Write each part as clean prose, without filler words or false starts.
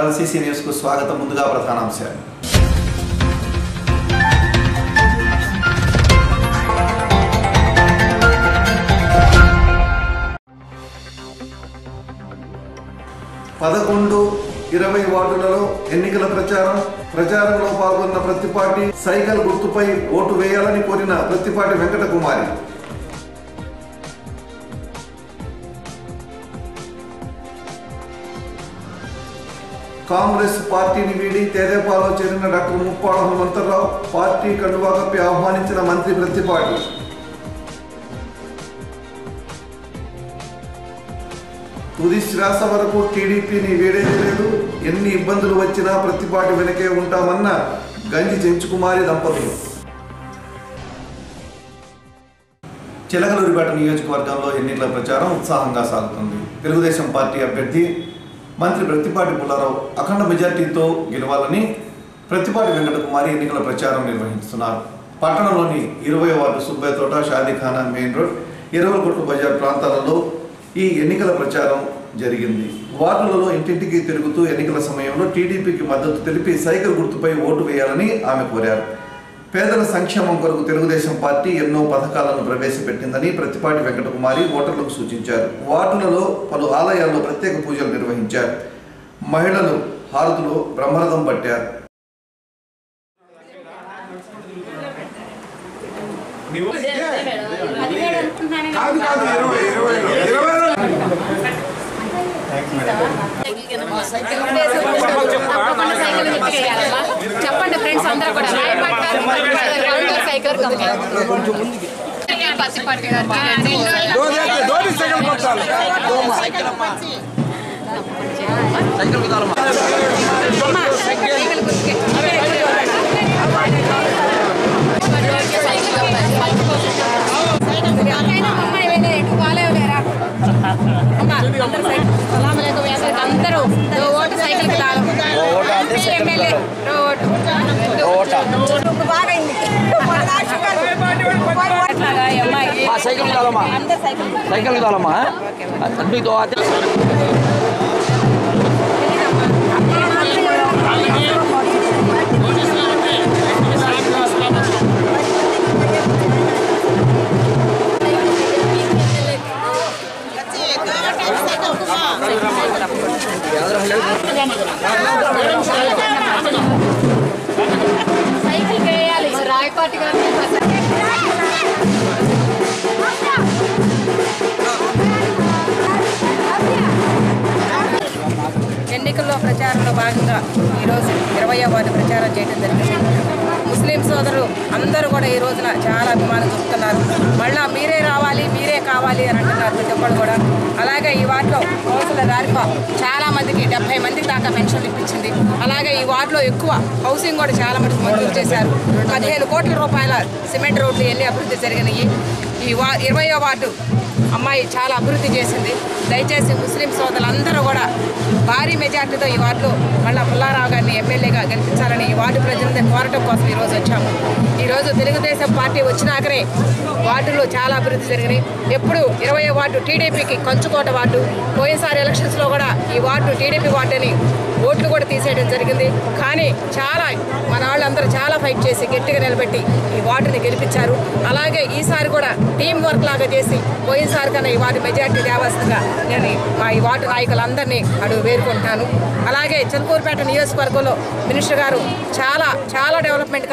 LCC news కు స్వాగతం. ముందుగా ప్రధానాంశాలు. పదకొండు 20 వార్డులలో ఎన్నికల ప్రచారంలో పాల్గొన్న ప్రతిపాటి సైకిల్ గుర్తుపై ఓటు వేయాలని కోరిన ప్రతిపాటి వెంకటకుమారి. కాంగ్రెస్ పార్టీని వీడి తెదేపాలో చేరిన డాక్టర్ ముప్పాడ హనుమంతరావు పార్టీ కండువా కప్పి ఆహ్వానించిన మంత్రి ప్రతిపాటి. తుది శ్వాస వరకు టీడీపీని వీడేది లేదు, ఎన్ని ఇబ్బందులు వచ్చినా ప్రతిపాటి వెనకే ఉంటామన్న గంజి చెంచుకుమారి దంపతులు. చిలకలూరిపేట నియోజకవర్గంలో ఎన్నికల ప్రచారం ఉత్సాహంగా సాగుతుంది. తెలుగుదేశం పార్టీ అభ్యర్థి మంత్రి ప్రతిపాటి పుల్లారావు అఖండ మెజార్టీతో గెలవాలని ప్రతిపాటి వెంకటకుమారి ఎన్నికల ప్రచారం నిర్వహిస్తున్నారు. పట్టణంలోని 20వ వార్డు సుబ్బయ్యతోట, షాదీఖానా మెయిన్ రోడ్, ఎరువలకొట్టు బజార్ ప్రాంతాలలో ఈ ఎన్నికల ప్రచారం జరిగింది. వార్డులలో ఇంటింటికి తిరుగుతూ ఎన్నికల సమయంలో టీడీపీకి మద్దతు తెలిపి సైకిల్ గుర్తుపై ఓటు వేయాలని ఆమె కోరారు. పేదల సంక్షేమం కొరకు తెలుగుదేశం పార్టీ ఎన్నో పథకాలను ప్రవేశపెట్టిందని ప్రతిపాటి వెంకటకుమారి ఓటర్లకు సూచించారు. వార్డులలో పలు ఆలయాల్లో ప్రత్యేక పూజలు నిర్వహించారు. మహిళలు హారతులు బ్రహ్మరథం పట్టారు. చెప్పండి ఫ్రెండ్స్ అందరూ కూడా అందరూ ఓటు సైకిల్ ఎమ్మెల్యే సైకిల్ కాలమ్మా సైకిల్ వేయాలి రాయపాటి గారు. ఎన్నికల్లో ప్రచారంలో భాగంగా ఈరోజు 20వ వార్డు ప్రచారం చేయడం జరిగింది. ముస్లిం సోదరులు అందరూ కూడా ఈ రోజున చాలా అభిమానం చూపుతున్నారు. మళ్ళీ మీరే రావాలి, మీరే కావాలి అని అంటున్నారు ప్రతి ఒక్కరు కూడా. అలాగే ఈ వార్డులో కౌన్సిలర్ రారిపా చాలా మందికి 70 మందికి దాకా పెన్షన్లు ఇప్పించింది. అలాగే ఈ వార్డులో ఎక్కువ హౌసింగ్ కూడా చాలా మటుకు మంజూరు చేశారు. 15 కోట్ల రూపాయల సిమెంట్ రోడ్లు ఎన్ని అభివృద్ధి జరిగినాయి. ఈ 20వ వార్డు అమ్మాయి చాలా అభివృద్ధి చేసింది. దయచేసి ముస్లిం సోదరులందరూ కూడా భారీ మెజార్టీతో ఈ వార్డులో మళ్ళీ పుల్లారావు గారిని ఎమ్మెల్యేగా గెలిపించాలని ఈ వార్డు ప్రజలందరూ కోరటం కోసం ఈరోజు వచ్చాము. ఈరోజు తెలుగుదేశం పార్టీ వచ్చినాకనే వార్డులో చాలా అభివృద్ధి జరిగినాయి. ఎప్పుడు 20వ వార్డు టీడీపీకి కంచుకోట వార్డు. పోయినసారి ఎలక్షన్స్లో కూడా ఈ వార్డు టీడీపీ వార్డుని ఓట్లు కూడా తీసేయడం జరిగింది. కానీ మన వాళ్ళందరూ చాలా ఫైట్ చేసి గట్టిగా నిలబెట్టి ఈ వార్డుని గెలిపించారు. అలాగే ఈసారి కూడా టీం వర్క్ లాగా చేసి పోయినసారి కన్నా ఈ వార్డు మెజార్టీ తేవాల్సిందిగా నేను ఈ వార్డు నాయకులందరినీ అడుగు వేరుకుంటున్నాను. అలాగే చిలకూరుపేట నియోజకవర్గంలో మినిస్టర్ గారు చాలా డెవలప్మెంట్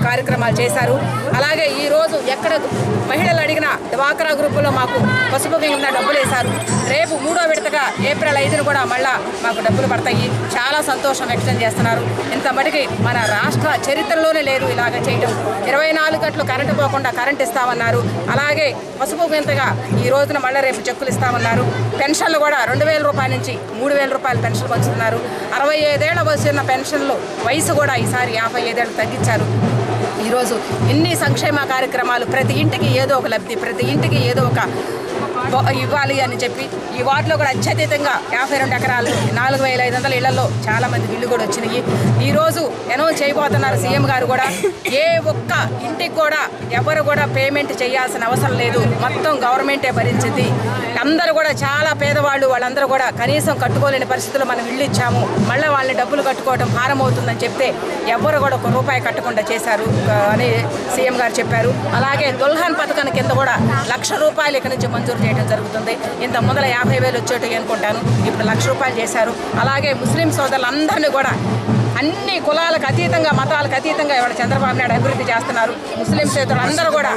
కార్యక్రమాలు చేశారు. అలాగే ఈరోజు ఎక్కడ మహిళలు అడిగిన డ్వాక్రా గ్రూపులో మాకు పసుపు కింద డబ్బులు వేశారు. రేపు 3వ విడతగా ఏప్రిల్ 5న కూడా మళ్ళా మాకు డబ్బులు పడతాయి. చాలా సంతోషం వ్యక్తం చేస్తున్నారు. ఇంత మటుకి మన రాష్ట్ర చరిత్రలోనే లేదు ఇలాగ చేయడం. 24 గంటలు కరెంటు పోకుండా కరెంట్ ఇస్తామన్నారు. అలాగే పసుపు వింతగా ఈ రోజున మళ్ళీ రేపు చెక్కులు ఇస్తామన్నారు. పెన్షన్లు కూడా 2000 రూపాయల నుంచి 3000 రూపాయల పెన్షన్ పంచుతున్నారు. 65 ఏళ్ల వచ్చిన పెన్షన్లు వయసు కూడా ఈసారి 55 ఏళ్ళు తగ్గించారు. ఈరోజు ఇన్ని సంక్షేమ కార్యక్రమాలు ప్రతి ఇంటికి ఏదో ఒక లబ్ధి, ప్రతి ఇంటికి ఏదో ఒక ఇవ్వాలి అని చెప్పి ఈ వార్డులో కూడా అత్యధికంగా 52 ఎకరాలు 4500 ఇళ్లలో చాలా మంది ఇళ్ళు కూడా వచ్చినాయి. ఈరోజు అనౌన్స్ చేయబోతున్నారు సీఎం గారు కూడా. ఏ ఒక్క ఇంటికి కూడా ఎవరు కూడా పేమెంట్ చేయాల్సిన అవసరం లేదు, మొత్తం గవర్నమెంటే భరించింది. అందరూ కూడా చాలా పేదవాళ్ళు, వాళ్ళందరూ కూడా కనీసం కట్టుకోలేని పరిస్థితుల్లో మనం ఇల్లు ఇచ్చాము, మళ్ళీ వాళ్ళని డబ్బులు కట్టుకోవడం భారం అవుతుందని చెప్తే ఎవ్వరు కూడా ₹1 కట్టకుండా చేశారు అని సీఎం గారు చెప్పారు. అలాగే దుల్హన్ పథకం కింద కూడా ₹1,00,000 ఇక్కడి నుంచి మంజూరు చేయడం జరుగుతుంది. ఇంత ముందర 50,000 వచ్చేటి అనుకుంటాను, ఇప్పుడు ₹1,00,000 చేశారు. అలాగే ముస్లిం సోదరులందరినీ కూడా అన్ని కులాలకు అతీతంగా, మతాలకు అతీతంగా ఇవాళ చంద్రబాబు నాయుడు అభివృద్ధి చేస్తున్నారు. ముస్లిం సోదరులు అందరూ కూడా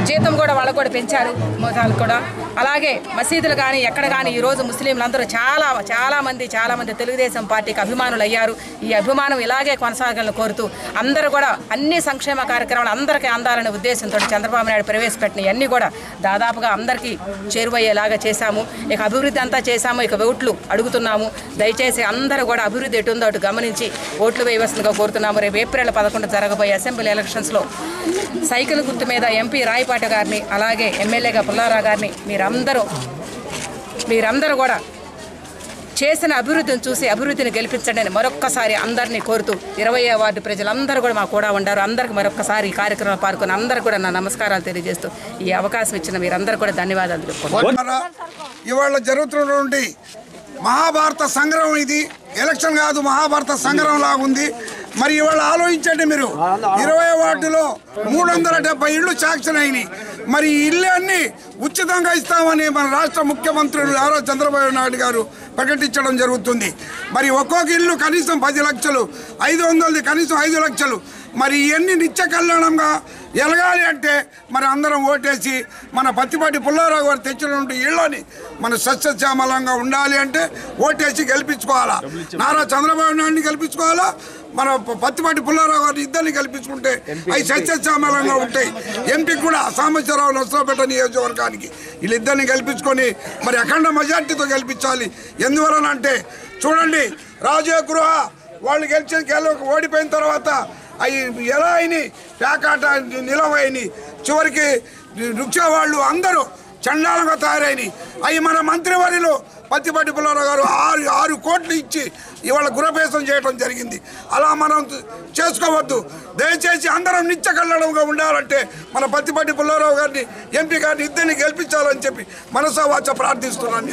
జీతం కూడా వాళ్ళకు కూడా పెంచారు, మతాలు కూడా. అలాగే మసీదులు కానీ ఎక్కడ కానీ ఈరోజు ముస్లింలందరూ చాలా మంది తెలుగుదేశం పార్టీకి అభిమానులు అయ్యారు. ఈ అభిమానం ఇలాగే కొనసాగాలని కోరుతూ అందరూ కూడా అన్ని సంక్షేమ కార్యక్రమాలు అందరికీ అందాలనే ఉద్దేశంతో చంద్రబాబు నాయుడు ప్రవేశపెట్టిన ఇవన్నీ కూడా దాదాపుగా అందరికీ చేరువయ్యేలాగా చేశాము. ఇక అభివృద్ధి అంతా చేశాము, ఇక ఓట్లు అడుగుతున్నాము. దయచేసి అందరూ కూడా అభివృద్ధి ఎటుందో అటు గమనించి ఓట్లు వేయవలసిందిగా కోరుతున్నాము. రేపు ఏప్రిల్ 11 జరగబోయే అసెంబ్లీ ఎలక్షన్స్లో సైకిల్ గుర్తు మీద ఎంపీ రాయపాటి గారిని, అలాగే ఎమ్మెల్యేగా పుల్లారావు గారిని మీరందరూ కూడా చేసిన అభివృద్ధిని చూసి అభివృద్ధిని గెలిపించండి మరొక్కసారి అందరినీ కోరుతూ 20వ వార్డు ప్రజలందరూ కూడా మాకు కూడా ఉండారు. అందరికీ మరొక్కసారి ఈ కార్యక్రమం పాల్గొని అందరూ కూడా నా నమస్కారాలు తెలియజేస్తూ ఈ అవకాశం ఇచ్చిన మీరందరూ కూడా ధన్యవాదాలు చెప్పుకుంటున్నాను. ఇవాళ జరుగుతున్నటువంటి మహాభారత సంగ్రహం ఇది, ఎలక్షన్ కాదు, మహాభారత సంగ్రహం లాగుంది. మరి ఇవాళ ఆలోచించండి మీరు, 20వ వార్డులో 370 ఇళ్ళు శాంక్షన్ అయినాయి. మరి ఈ ఇళ్ళు అన్నీ ఉచితంగా ఇస్తామని మన రాష్ట్ర ముఖ్యమంత్రులు నారా చంద్రబాబు నాయుడు గారు ప్రకటించడం జరుగుతుంది. మరి ఒక్కొక్క ఇల్లు కనీసం 10 లక్షలు, 500 కనీసం 5 లక్షలు. మరి ఇవన్నీ నిత్య కళ్యాణంగా ఎలగాలి అంటే మరి అందరం ఓటేసి మన పత్తిపాటి పుల్లారావు గారు తెచ్చినటువంటి ఇళ్ళని మన సస్యశ్యామలంగా ఉండాలి అంటే ఓటేసి గెలిపించుకోవాలా. నారా చంద్రబాబు నాయుడిని గెలిపించుకోవాలా, మన పత్తిపాటి పుల్లారావు గారిని ఇద్దరిని గెలిపించుకుంటే అవి సస్యశ్యామలంగా ఉంటాయి. ఎంపీకి కూడా సాంబశివరావు నర్సరావుపేట నియోజకవర్గానికి వీళ్ళిద్దరిని గెలిపించుకొని మరి అఖండ మెజార్టీతో గెలిపించాలి. ఎందువలనంటే చూడండి, రాజీవ్ గృహ వాళ్ళు ఓడిపోయిన తర్వాత అవి ఎలా అయినాయి, ప్యాకాట నిలవైనాయి, చివరికి రిక్షా వాళ్ళు అందరూ చండాలంగా తయారైనాయి. అవి మన మంత్రివర్యులు పత్తిపాటి పుల్లారావు గారు 6 కోట్లు ఇచ్చి ఇవాళ గృహప్రవేశం చేయడం జరిగింది. అలా మనం చేసుకోవద్దు. దయచేసి అందరం నిత్య కళ్యాణంగా ఉండాలంటే మన పత్తిపాటి పుల్లారావు గారిని, ఎంపీ గారిని ఇద్దరిని గెలిపించాలని చెప్పి మనసా వాచ ప్రార్థిస్తున్నాను.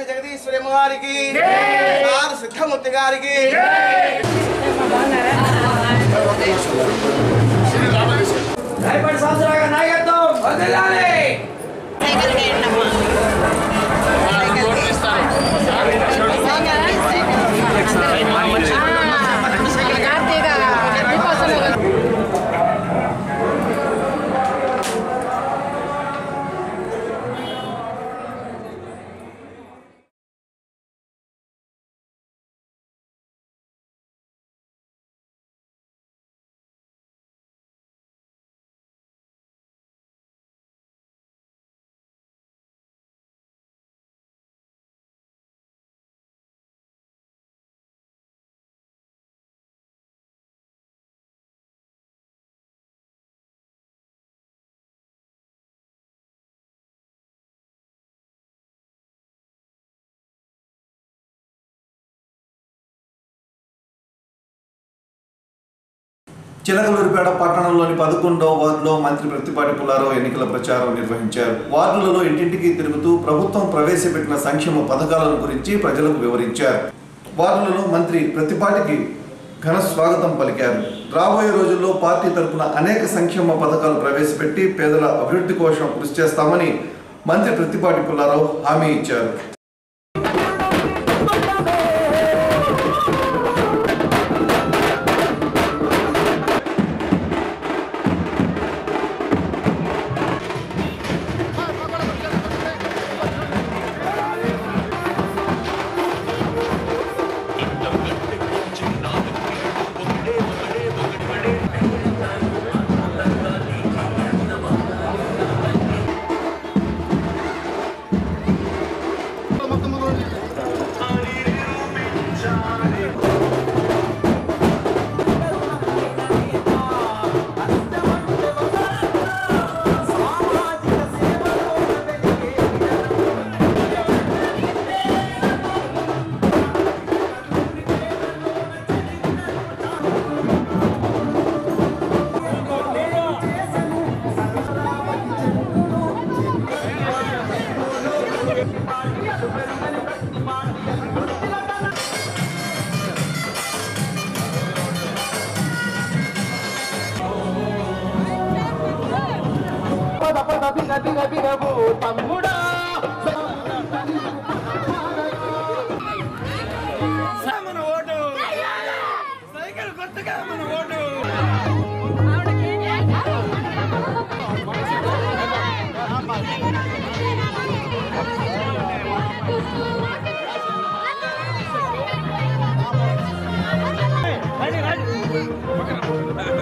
జగదీశ్వరి వారికి, సిద్ధమూర్తి గారికి, చిలకలూరిపేట పట్టణంలోని 11వ వార్డులో మంత్రి ప్రత్తిపాటి పుల్లారావు ఎన్నికల ప్రచారం నిర్వహించారు. వార్డులలో ఇంటింటికి తిరుగుతూ ప్రభుత్వం ప్రవేశపెట్టిన సంక్షేమ పథకాలను గురించి ప్రజలకు వివరించారు. వార్డులలో మంత్రి ప్రత్తిపాటికి ఘన స్వాగతం పలికారు. రాబోయే రోజుల్లో పార్టీ తరఫున అనేక సంక్షేమ పథకాలు ప్రవేశపెట్టి పేదల అభివృద్ధి కోసం కృషి చేస్తామని మంత్రి ప్రత్తిపాటి పుల్లారావు హామీ ఇచ్చారు.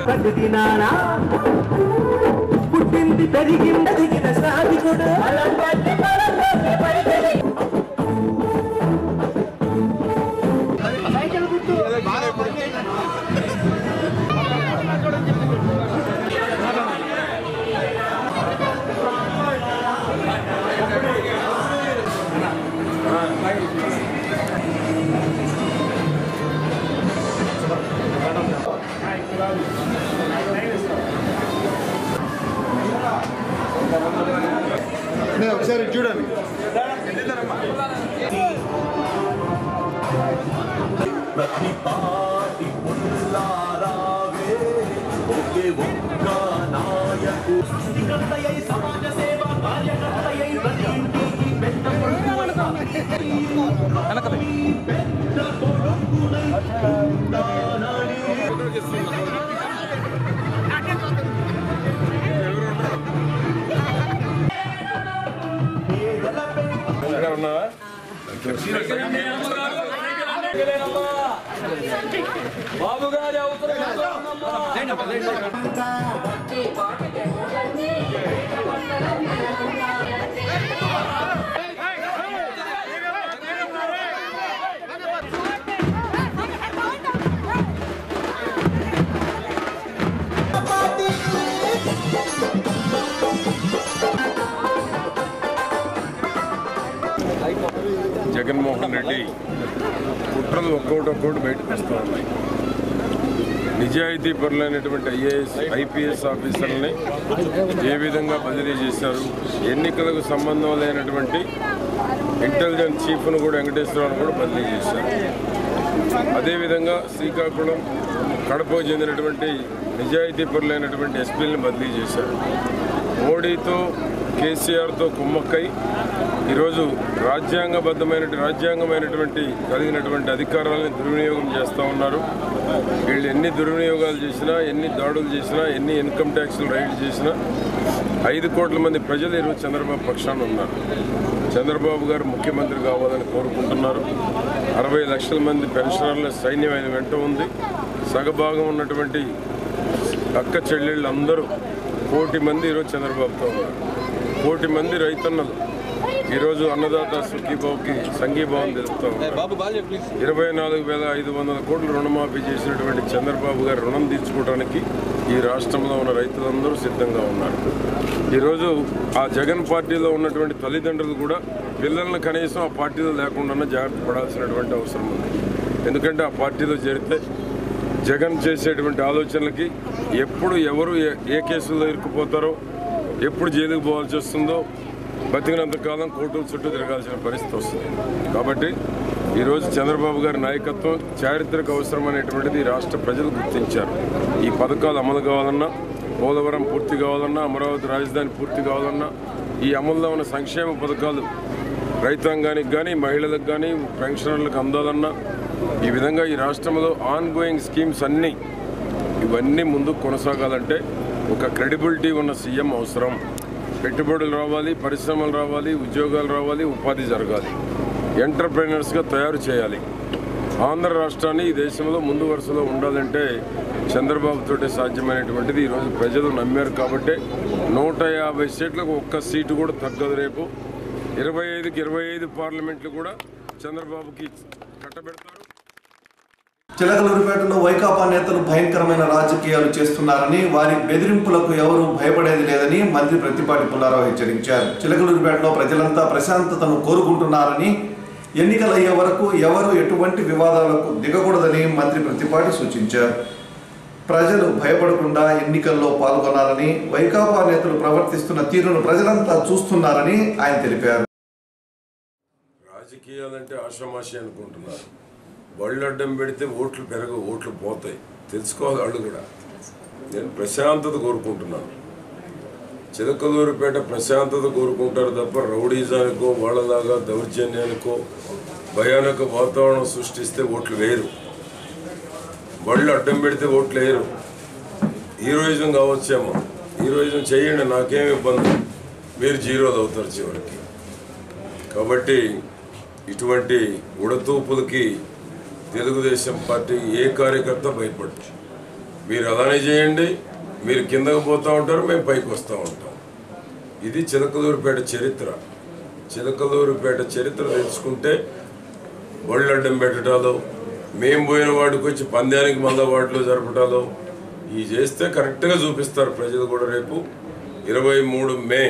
ప్రతిదినానా పుట్టింది పెరిగింది దిగిన సాధికుడు ఒకసారి చూడండి ప్రతి పాటి పుల్లారావే ఒకే ఒక్క నాయకు సృష్టికర్తయై సమాజ సేవ కార్యకర్తయై ప్రతి ఇంటికి పెద్ద బాబు గారి జగన్మోహన్ రెడ్డి కుట్రలు ఒక్కొక్కటి బయటకు వస్తూ ఉన్నాయి. నిజాయితీ పరులైనటువంటి ఐపీఎస్ ఆఫీసర్లని ఏ విధంగా బదిలీ చేశారు, ఎన్నికలకు సంబంధం లేనటువంటి ఇంటెలిజెన్స్ చీఫ్ను కూడా వెంకటేశ్వరరావును కూడా బదిలీ చేశారు. అదేవిధంగా శ్రీకాకుళం కడపకు చెందినటువంటి నిజాయితీ పరులైనటువంటి ఎస్పీలను బదిలీ చేశారు. మోడీతో కేసీఆర్తో కుమ్మక్కై ఈరోజు రాజ్యాంగమైనటువంటి కలిగినటువంటి అధికారాలను దుర్వినియోగం చేస్తూ ఉన్నారు. వీళ్ళు ఎన్ని దుర్వినియోగాలు చేసినా, ఎన్ని దాడులు చేసినా, ఎన్ని ఇన్కమ్ ట్యాక్స్లు రైడ్ చేసినా 5 కోట్ల మంది ప్రజలు ఈరోజు చంద్రబాబు పక్షాన ఉన్నారు. చంద్రబాబు గారు ముఖ్యమంత్రి కావాలని కోరుకుంటున్నారు. 60 లక్షల మంది పెన్షనర్ల సైన్యం ఆయన వెంట ఉంది. సగభాగం ఉన్నటువంటి అక్క చెల్లెళ్ళు అందరూ 1 కోటి మంది ఈరోజు చంద్రబాబుతో ఉన్నారు. 1 కోటి మంది రైతన్నలు ఈరోజు అన్నదాత సుఖీబాబుకి సంఘీభావం తెలుపుతూ ఉన్నారు. 24,500 కోట్లు రుణమాఫీ చేసినటువంటి చంద్రబాబు గారి రుణం తీర్చుకోవడానికి ఈ రాష్ట్రంలో ఉన్న రైతులందరూ సిద్ధంగా ఉన్నారు. ఈరోజు ఆ జగన్ పార్టీలో ఉన్నటువంటి తల్లిదండ్రులు కూడా పిల్లలను కనీసం ఆ పార్టీలో లేకుండా జాగ్రత్త పడాల్సినటువంటి అవసరం ఉంది. ఎందుకంటే ఆ పార్టీలో చేరితే జగన్ చేసేటువంటి ఆలోచనలకి ఎప్పుడు ఎవరు ఏ కేసుల్లో ఇరుక్కుపోతారో, ఎప్పుడు జైలుకు పోవాల్సి వస్తుందో, బతికినంతకాలం కోర్టుల చుట్టూ తిరగాల్సిన పరిస్థితి వస్తుంది. కాబట్టి ఈరోజు చంద్రబాబు గారి నాయకత్వం చారిత్రక అవసరం అనేటువంటిది రాష్ట్ర ప్రజలు గుర్తించారు. ఈ పథకాలు అమలు కావాలన్నా, పోలవరం పూర్తి కావాలన్నా, అమరావతి రాజధాని పూర్తి కావాలన్నా, ఈ అమల్లో ఉన్న సంక్షేమ పథకాలు రైతాంగానికి కానీ, మహిళలకు కానీ, పెన్షనర్లకు అందాలన్నా, ఈ విధంగా ఈ రాష్ట్రంలో ఆన్ గోయింగ్ స్కీమ్స్ ఇవన్నీ ముందుకు కొనసాగాలంటే ఒక క్రెడిబిలిటీ ఉన్న సీఎం అవసరం. పెట్టుబడులు రావాలి, పరిశ్రమలు రావాలి, ఉద్యోగాలు రావాలి, ఉపాధి జరగాలి, ఎంటర్ప్రెన్యూర్స్గా తయారు చేయాలి. ఆంధ్ర రాష్ట్రాన్ని ఈ దేశంలో ముందు వరుసలో ఉండాలంటే చంద్రబాబుతోటే సాధ్యమైనటువంటిది ఈరోజు ప్రజలు నమ్మారు. కాబట్టి 150 సీట్లకు 1 సీటు కూడా తగ్గదు. రేపు 25కి 25 పార్లమెంట్లు కూడా చంద్రబాబుకి కట్టబెడతారు. చిలకలూరిపేటలో వైకాపా నేతలు భయంకరమైన రాజకీయాలు చేస్తున్నారని, వారి బెదిరింపులకు ఎవరూ భయపడేది లేదని మంత్రి ప్రత్తిపాటి పుల్లారావు హెచ్చరించారు. చిలకలూరిపేటలో ప్రజలంతా ప్రశాంతతను కోరుకుంటున్నారని, ఎన్నికలయ్యే వరకు ఎవరు ఎటువంటి వివాదాలకు దిగకూడదని మంత్రి ప్రత్తిపాటి సూచించారు. ప్రజలు భయపడకుండా ఎన్నికల్లో పాల్గొనాలని, వైకాపా నేతలు ప్రవర్తిస్తున్న తీరును ప్రజలంతా చూస్తున్నారని ఆయన తెలిపారు. రాజకీయాలంటే ఆషామాషి అనుకుంటున్నారు. బళ్ళు అడ్డం పెడితే ఓట్లు పెరగవు, ఓట్లు పోతాయి. తెలుసుకోవాలి వాళ్ళు కూడా. నేను ప్రశాంతత కోరుకుంటున్నాను. చిలకలూరిపేట ప్రశాంతత కోరుకుంటారు తప్ప రౌడీజానికో, వాళ్ళలాగా దౌర్జన్యానికో భయానక వాతావరణం సృష్టిస్తే ఓట్లు వేయరు. బళ్ళు అడ్డం పెడితే ఓట్లు వేయరు. హీరోయిజం కావచ్చేమో, హీరోయిజం చేయండి, నాకేమి ఇబ్బంది, మీరు జీరోలు అవుతారు చివరికి. కాబట్టి ఇటువంటి ఉడతూపులకి తెలుగుదేశం పార్టీ ఏ కార్యకర్త భయపడదు. మీరు అలానే చేయండి. మీరు కిందకు పోతూ ఉంటారు, మేము పైకి వస్తూ ఉంటాం. ఇది చిలకలూరుపేట చరిత్ర. చిలకలూరుపేట చరిత్ర తెలుసుకుంటే బళ్ళు అడ్డం పెట్టడాలు, మేము పోయిన వాడికి వచ్చి పందానికి మళ్ళా వాటిలో జరపడాలు ఇవి చేస్తే కరెక్ట్గా చూపిస్తారు ప్రజలు కూడా. రేపు 23 మే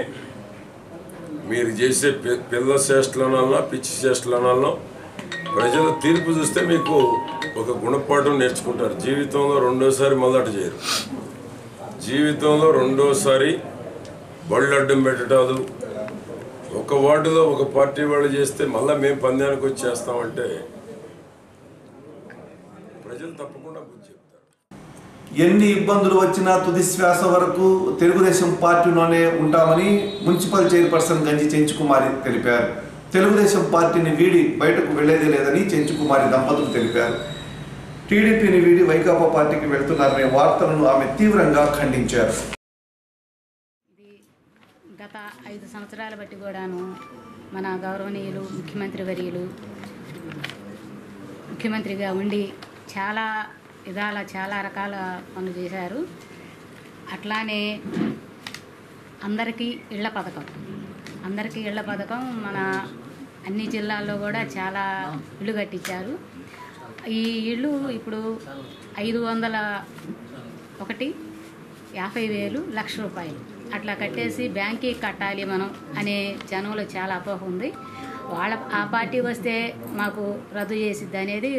మీరు చేసే పిల్ల చేష్టలనన్నా పిచ్చి చేష్టలనన్నా ప్రజల తీర్పు చూస్తే మీకు ఒక గుణపాఠం నేర్చుకుంటారు. జీవితంలో రెండోసారి మొదట చేయరు. జీవితంలో రెండోసారి బళ్ళు అడ్డం పెట్టడాలు, ఒక వార్డులో ఒక పార్టీ వాళ్ళు చేస్తే మళ్ళీ మేము పందానికి వచ్చి చేస్తామంటే ప్రజలు తప్పకుండా బుద్ధి చెప్తారు. ఎన్ని ఇబ్బందులు వచ్చినా తుది శ్వాస వరకు తెలుగుదేశం పార్టీలోనే ఉంటామని మున్సిపల్ చైర్పర్సన్ గంజి చెంచుకుమారి తెలిపారు. తెలుగుదేశం పార్టీని వీడి బయటకు వెళ్లేదే లేదని చెంచుకుమారి దంపతులు తెలిపారు. టీడీపీని వీడి వైకాపా పార్టీకి వెళ్తున్నారనే వార్తలను ఆమె తీవ్రంగా ఖండించారు. గత 5 సంవత్సరాల బట్టి కూడాను మన గౌరవనీయులు ముఖ్యమంత్రి వర్యులు ముఖ్యమంత్రిగా ఉండి చాలా రకాల పనులు చేశారు. అట్లానే అందరికీ ఇళ్ల పథకం మన అన్ని జిల్లాల్లో కూడా చాలా ఇళ్ళు కట్టించారు. ఈ ఇళ్ళు ఇప్పుడు 501 50,000 1,00,000 అట్లా కట్టేసి బ్యాంక్కి కట్టాలి మనం అనే జనంలో చాలా అపోహ ఉంది. ఆ పార్టీ వస్తే మాకు రద్దు చేసిద్ది అనేది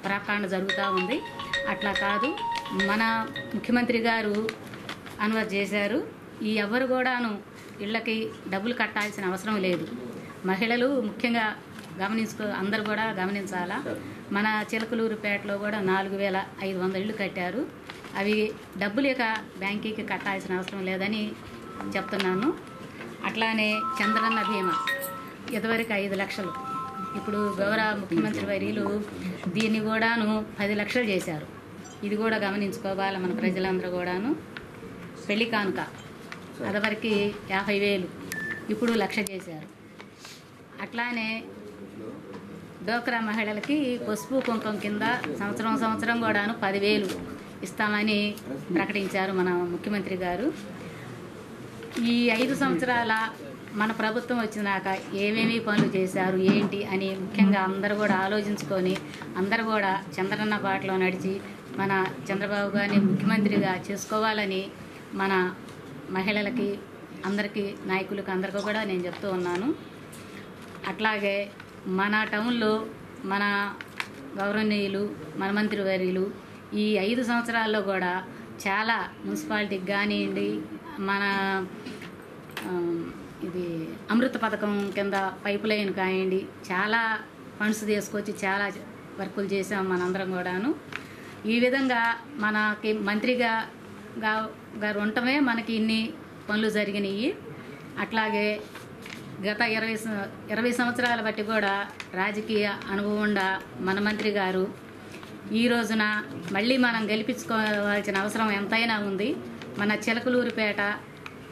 ప్రాకాండ జరుగుతూ ఉంది. అట్లా కాదు, మన ముఖ్యమంత్రి గారు అనుమతి చేశారు. ఈ ఎవరు కూడాను ఇళ్ళకి డబ్బులు కట్టాల్సిన అవసరం లేదు. మహిళలు ముఖ్యంగా అందరు కూడా గమనించాలా. మన చిలకలూరుపేటలో కూడా 4,500 ఇళ్ళు కట్టారు. అవి డబ్బులు ఇక బ్యాంకీకి కట్టాల్సిన అవసరం లేదని చెప్తున్నాను. అట్లానే చంద్రన్న బీమా ఇదివరకు 5 లక్షలు, ఇప్పుడు గౌరవ ముఖ్యమంత్రి వర్యులు దీన్ని కూడాను 10 లక్షలు చేశారు. ఇది కూడా గమనించుకోవాలి మన ప్రజలందరూ కూడాను. పెళ్లి కానుక అదివరకు 50,000, ఇప్పుడు 1,00,000 చేశారు. అట్లానే డోక్రా మహిళలకి పసుపు కుంకుమ కింద సంవత్సరం కూడాను 10,000 ఇస్తామని ప్రకటించారు మన ముఖ్యమంత్రి గారు. ఈ 5 సంవత్సరాల మన ప్రభుత్వం వచ్చినాక ఏమేమి పనులు చేశారు ఏంటి అని ముఖ్యంగా అందరూ కూడా ఆలోచించుకొని అందరూ కూడా చంద్రన్న బాటలో నడిచి మన చంద్రబాబు గారిని ముఖ్యమంత్రిగా చేసుకోవాలని మన మహిళలకి అందరికీ నాయకులకు అందరికీ కూడా నేను చెప్తూ ఉన్నాను. అట్లాగే మన టౌన్లో మన గౌరవనీయులు మన మంత్రి వర్యులు ఈ 5 సంవత్సరాల్లో కూడా చాలా మున్సిపాలిటీకి కానివ్వండి, మన ఇది అమృత పథకం కింద పైప్ లైన్ కానివ్వండి, చాలా ఫండ్స్ తీసుకొచ్చి చాలా వర్కులు చేసాం మనందరం కూడాను. ఈ విధంగా మనకి మంత్రిగా గారు ఉండటమే మనకి ఇన్ని పనులు జరిగినాయి. అట్లాగే గత 20 సంవత్సరాల బట్టి కూడా రాజకీయ అనుభవం ఉన్న మన మంత్రి గారు ఈ రోజున మళ్ళీ మనం గెలిపించుకోవాల్సిన అవసరం ఎంతైనా ఉంది. మన చిలకలూరుపేట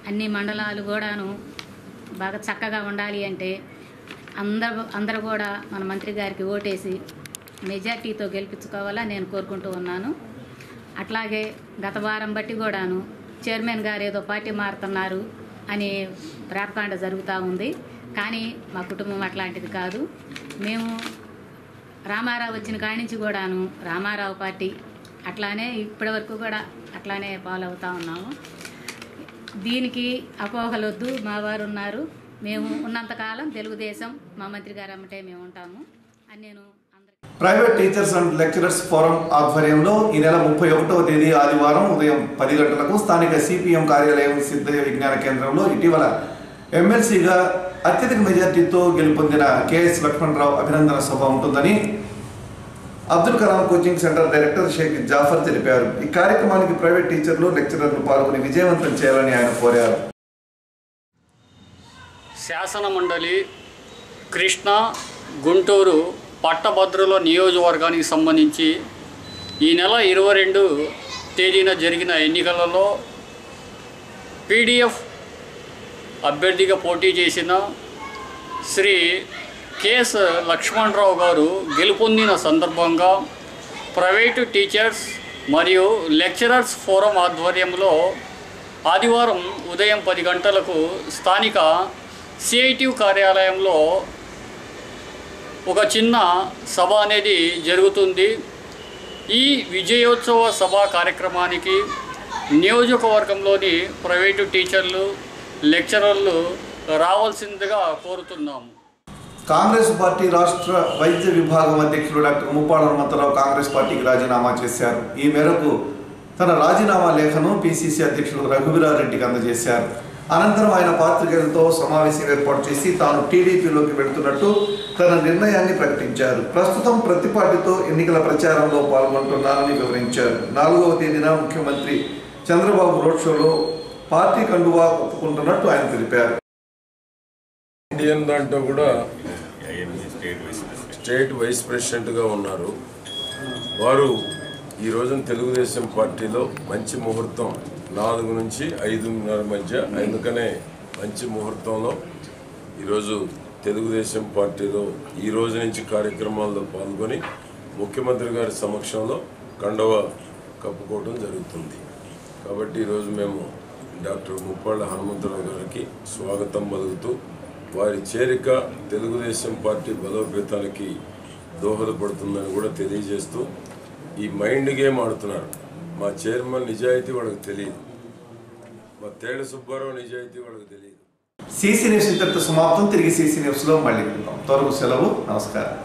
అన్ని మండలాలు కూడాను బాగా చక్కగా ఉండాలి అంటే అందరూ కూడా మన మంత్రి గారికి ఓటేసి మెజార్టీతో గెలిపించుకోవాలని నేను కోరుకుంటూ ఉన్నాను. అట్లాగే గత వారం బట్టి కూడాను చైర్మన్ గారు ఏదో పార్టీ మారుతున్నారు అని ప్రాపకాండ జరుగుతూ ఉంది. కానీ మా కుటుంబం అట్లాంటిది కాదు. మేము రామారావు వచ్చిన కాడి నుంచి కూడాను రామారావు పార్టీ అట్లానే ఇప్పటి వరకు కూడా అట్లానే ఫాలో అవుతూ ఉన్నాము. దీనికి అపోహలొద్దు, మా వారు ఉన్నారు, మేము ఉన్నంతకాలం తెలుగుదేశం మా మంత్రి గారు అమ్మటే మేము ఉంటాము అని నేను private teachers and lecturers forum ఆధ్వర్యంలో ఈ నెల 31వ తేదీ ఆదివారం ఉదయం 10 గంటలకు స్థానిక సిపిఎం కార్యాలయం సిద్ధయ్య విజ్ఞాన కేంద్రంలో ఇటీవల ఎమ్మెల్సీగా అత్యధిక మెజార్టీతో గెలుపొందిన కెఎస్ లక్ష్మణరావు అభినందన సభ ఉంటుందని Abdul Kalam coaching centre director Sheikh Jafar తెలిపారు. ఈ కార్యక్రమానికి ప్రైవేట్ టీచర్లు లెక్చరర్లు పాల్గొని విజయవంతం చేయాలని ఆయన కోరారు. శాసన మండలి కృష్ణా గుంటూరు పట్టభద్రుల నియోజకవర్గానికి సంబంధించి ఈ నెల 22 తేదీన జరిగిన ఎన్నికలలో పీడీఎఫ్ అభ్యర్థిగా పోటీ చేసిన శ్రీ కెఎస్ లక్ష్మణరావు గారు గెలుపొందిన సందర్భంగా ప్రైవేటు టీచర్స్ మరియు లెక్చరర్స్ ఫోరం ఆధ్వర్యంలో ఆదివారం ఉదయం 10 గంటలకు స్థానిక సిఐటియు కార్యాలయంలో ఒక చిన్న సభ అనేది జరుగుతుంది. ఈ విజయోత్సవ సభ కార్యక్రమానికి నియోజకవర్గంలోని ప్రైవేటు టీచర్లు, లెక్చరర్లు రావాల్సిందిగా కోరుతున్నాము. కాంగ్రెస్ పార్టీ రాష్ట్ర వైద్య విభాగం అధ్యక్షుడు డాక్టర్ ముప్పాళ్ళ హనుమంతరావు కాంగ్రెస్ పార్టీకి రాజీనామా చేశారు. ఈ మేరకు తన రాజీనామా లేఖను పిసిసి అధ్యక్షుడు రఘువీరారెడ్డికి అందజేశారు. అనంతరం ఆయన పాత్రికేయులతో సమావేశం ఏర్పాటు చేసి తాను టీడీపీలోకి వెళుతున్నట్టు తన నిర్ణయాన్ని ప్రకటించారు. ప్రస్తుతం ప్రతిపాటితో ఎన్నికల ప్రచారంలో పాల్గొంటున్నారని వివరించారు. 4వ తేదీన ముఖ్యమంత్రి చంద్రబాబు రోడ్ షోలో పార్టీ కండువా ఒప్పుకుంటున్నట్టు ఆయన తెలిపారు. ఇండియన్ దాంట్లో కూడా స్టేట్ వైస్ ప్రెసిడెంట్గా ఉన్నారు. వారు ఈ రోజున తెలుగుదేశం పార్టీలో మంచి ముహూర్తం 4 నుంచి 5:30 మధ్య, అందుకనే మంచి ముహూర్తంలో ఈరోజు తెలుగుదేశం పార్టీలో ఈ రోజు నుంచి కార్యక్రమాల్లో పాల్గొని ముఖ్యమంత్రి గారి సమక్షంలో కండువా కప్పుకోవడం జరుగుతుంది. కాబట్టి ఈరోజు మేము డాక్టర్ ముప్పాళ్ళ హనుమంతరావు గారికి స్వాగతం పలుకుతూ వారి చేరిక తెలుగుదేశం పార్టీ బలోపేతానికి దోహదపడుతుందని కూడా తెలియజేస్తూ ఈ మైండ్ గేమ్ ఆడుతున్నారు. మా చైర్మన్ నిజాయితీ వాళ్ళకి తెలియదు, మా తేడ సుబ్బారావు నిజాయితీ వాళ్ళకి తెలియదు. సిసి న్యూస్ ఇంతటితో సమాప్తం. తిరిగి సిసి న్యూస్లో మళ్ళీ వెళ్తాం. త్వరగా సెలవు. నమస్కారం.